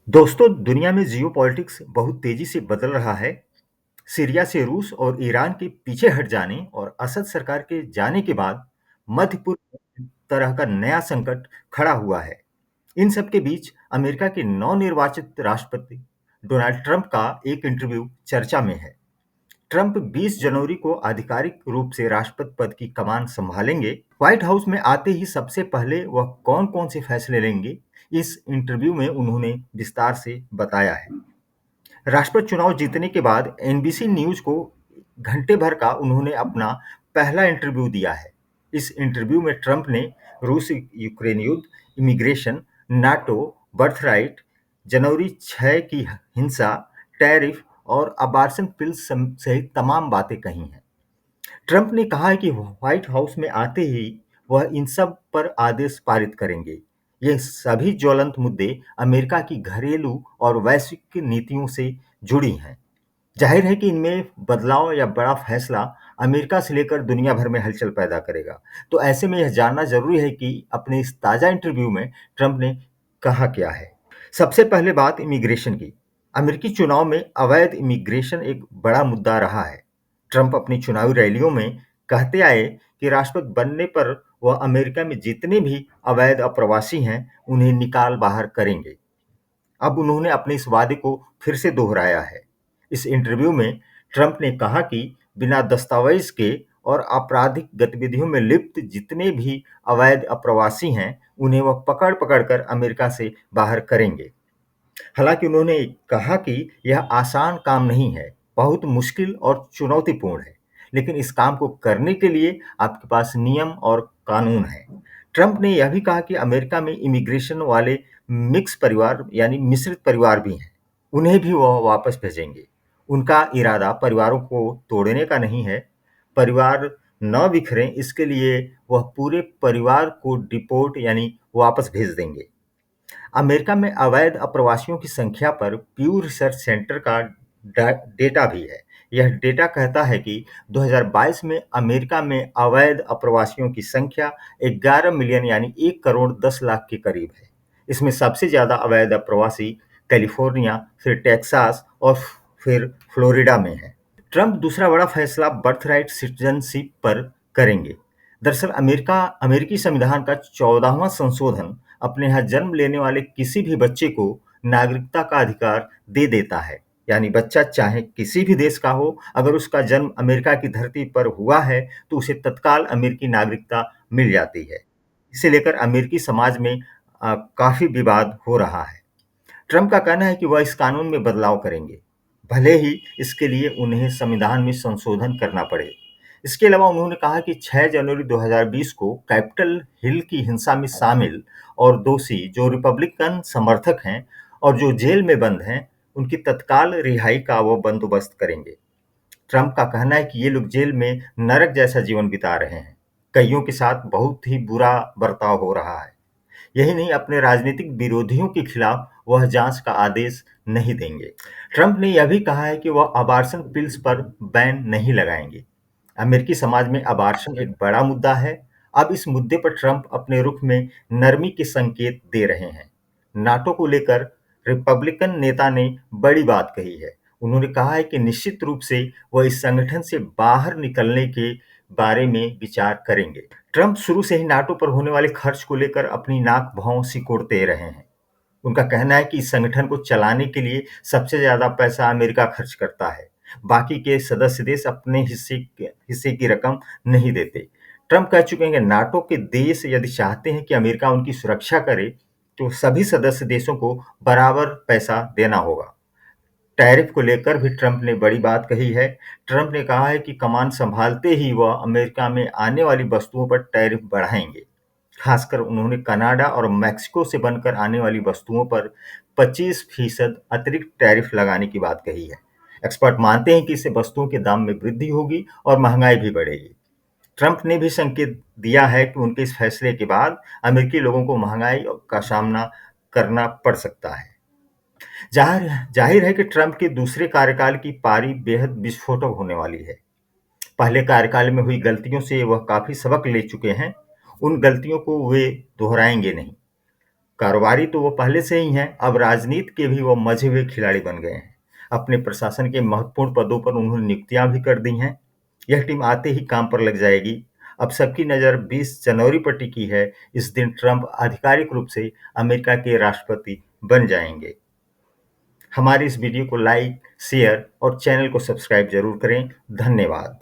दोस्तों, दुनिया में जियोपॉलिटिक्स बहुत तेजी से बदल रहा है। सीरिया से रूस और ईरान के पीछे हट जाने और असद सरकार के जाने के बाद मध्य पूर्व में तरह का नया संकट खड़ा हुआ है। इन सब के बीच अमेरिका के नवनिर्वाचित राष्ट्रपति डोनाल्ड ट्रंप का एक इंटरव्यू चर्चा में है। ट्रंप 20 जनवरी को आधिकारिक रूप से राष्ट्रपति पद की कमान संभालेंगे। व्हाइट हाउस में आते ही सबसे पहले वह कौन-कौन से फैसले लेंगे, इस इंटरव्यू में उन्होंने विस्तार से बताया है। राष्ट्रपति चुनाव जीतने के बाद एनबीसी न्यूज को घंटे भर का उन्होंने अपना पहला इंटरव्यू दिया है। इस इंटरव्यू में ट्रंप ने रूस यूक्रेन युद्ध, इमिग्रेशन, नाटो, बर्थराइट, जनवरी 6 की हिंसा, टैरिफ और अबार्सन पिल सहित तमाम बातें कही हैं। ट्रंप ने कहा है कि व्हाइट हाउस में आते ही वह इन सब पर आदेश पारित करेंगे। ये सभी ज्वलंत मुद्दे अमेरिका की घरेलू और वैश्विक नीतियों से जुड़ी हैं। जाहिर है कि इनमें बदलाव या बड़ा फैसला अमेरिका से लेकर दुनिया भर में हलचल पैदा करेगा। तो ऐसे में यह जानना जरूरी है कि अपने इस ताजा इंटरव्यू में ट्रंप ने कहा क्या है। सबसे पहले बात इमिग्रेशन की। अमेरिकी चुनाव में अवैध इमिग्रेशन एक बड़ा मुद्दा रहा है। ट्रंप अपनी चुनावी रैलियों में कहते आए कि राष्ट्रपति बनने पर वह अमेरिका में जितने भी अवैध अप्रवासी हैं, उन्हें निकाल बाहर करेंगे। अब उन्होंने अपने इस वादे को फिर से दोहराया है। इस इंटरव्यू में ट्रंप ने कहा कि बिना दस्तावेज के और आपराधिक गतिविधियों में लिप्त जितने भी अवैध अप्रवासी हैं, उन्हें वह पकड़-पकड़ कर अमेरिका से बाहर करेंगे। हालांकि उन्होंने कहा कि यह आसान काम नहीं है, बहुत मुश्किल और चुनौतीपूर्ण है, लेकिन इस काम को करने के लिए आपके पास नियम और कानून हैं। ट्रंप ने यह भी कहा कि अमेरिका में इमिग्रेशन वाले मिक्स परिवार यानी मिश्रित परिवार भी हैं, उन्हें भी वह वापस भेजेंगे। उनका इरादा परिवारों को तोड़ने का नहीं है, परिवार न बिखरें इसके लिए वह पूरे परिवार को डिपोर्ट यानी वापस भेज देंगे। अमेरिका में अवैध अप्रवासियों की संख्या पर प्यू रिसर्च सेंटर का डेटा भी है। यह डेटा कहता है कि 2022 में अमेरिका में अवैध अप्रवासियों की संख्या 11 मिलियन यानी 1 करोड़ 10 लाख के करीब है। इसमें सबसे ज़्यादा अवैध अप्रवासी कैलिफोर्निया, फिर टेक्सास और फिर फ्लोरिडा में है। ट्रंप दूसरा बड़ा फैसला बर्थराइट सिटीजनशिप पर करेंगे। दरअसल अमेरिकी संविधान का 14वां संशोधन अपने यहाँ जन्म लेने वाले किसी भी बच्चे को नागरिकता का अधिकार दे देता है। यानी बच्चा चाहे किसी भी देश का हो, अगर उसका जन्म अमेरिका की धरती पर हुआ है, तो उसे तत्काल अमेरिकी नागरिकता मिल जाती है। इसे लेकर अमेरिकी समाज में काफ़ी विवाद हो रहा है। ट्रंप का कहना है कि वह इस कानून में बदलाव करेंगे, भले ही इसके लिए उन्हें संविधान में संशोधन करना पड़े। इसके अलावा उन्होंने कहा कि 6 जनवरी 2020 को कैपिटल हिल की हिंसा में शामिल और दोषी जो रिपब्लिकन समर्थक हैं और जो जेल में बंद हैं, उनकी तत्काल रिहाई का वो बंदोबस्त करेंगे। ट्रंप का कहना है कि ये लोग जेल में नरक जैसा जीवन बिता रहे हैं। कईयों के साथ बहुत ही बुरा बर्ताव हो रहा है। यही नहीं, अपने राजनीतिक विरोधियों के खिलाफ वह जांच का आदेश नहीं देंगे। ट्रंप ने यह भी कहा है कि वह अबार्सन पिल्स पर बैन नहीं लगाएंगे। अमेरिकी समाज में अबार्शन एक बड़ा मुद्दा है। अब इस मुद्दे पर ट्रंप अपने रुख में नरमी के संकेत दे रहे हैं। नाटो को लेकर रिपब्लिकन नेता ने बड़ी बात कही है। उन्होंने कहा है कि निश्चित रूप से वह इस संगठन से बाहर निकलने के बारे में विचार करेंगे। ट्रंप शुरू से ही नाटो पर होने वाले खर्च को लेकर अपनी नाक भौं सिकोड़ते रहे हैं। उनका कहना है कि इस संगठन को चलाने के लिए सबसे ज्यादा पैसा अमेरिका खर्च करता है। बाकी के सदस्य देश अपने हिस्से की रकम नहीं देते। ट्रंप कह चुके हैं कि नाटो के देश यदि चाहते हैं कि अमेरिका उनकी सुरक्षा करे, तो सभी सदस्य देशों को बराबर पैसा देना होगा। टैरिफ को लेकर भी ट्रंप ने बड़ी बात कही है। ट्रंप ने कहा है कि कमान संभालते ही वह अमेरिका में आने वाली वस्तुओं पर टैरिफ बढ़ाएंगे। खासकर उन्होंने कनाडा और मैक्सिको से बनकर आने वाली वस्तुओं पर 25% अतिरिक्त टैरिफ लगाने की बात कही है। एक्सपर्ट मानते हैं कि इससे वस्तुओं के दाम में वृद्धि होगी और महंगाई भी बढ़ेगी। ट्रंप ने भी संकेत दिया है कि उनके इस फैसले के बाद अमेरिकी लोगों को महंगाई का सामना करना पड़ सकता है। जाहिर है कि ट्रंप के दूसरे कार्यकाल की पारी बेहद विस्फोटक होने वाली है। पहले कार्यकाल में हुई गलतियों से वह काफी सबक ले चुके हैं। उन गलतियों को वे दोहराएंगे नहीं। कारोबारी तो वो पहले से ही हैं, अब राजनीति के भी वो मंझे हुए खिलाड़ी बन गए हैं। अपने प्रशासन के महत्वपूर्ण पदों पर उन्होंने नियुक्तियां भी कर दी हैं। यह टीम आते ही काम पर लग जाएगी। अब सबकी नज़र 20 जनवरी पर टिकी है। इस दिन ट्रंप आधिकारिक रूप से अमेरिका के राष्ट्रपति बन जाएंगे। हमारी इस वीडियो को लाइक, शेयर और चैनल को सब्सक्राइब जरूर करें। धन्यवाद।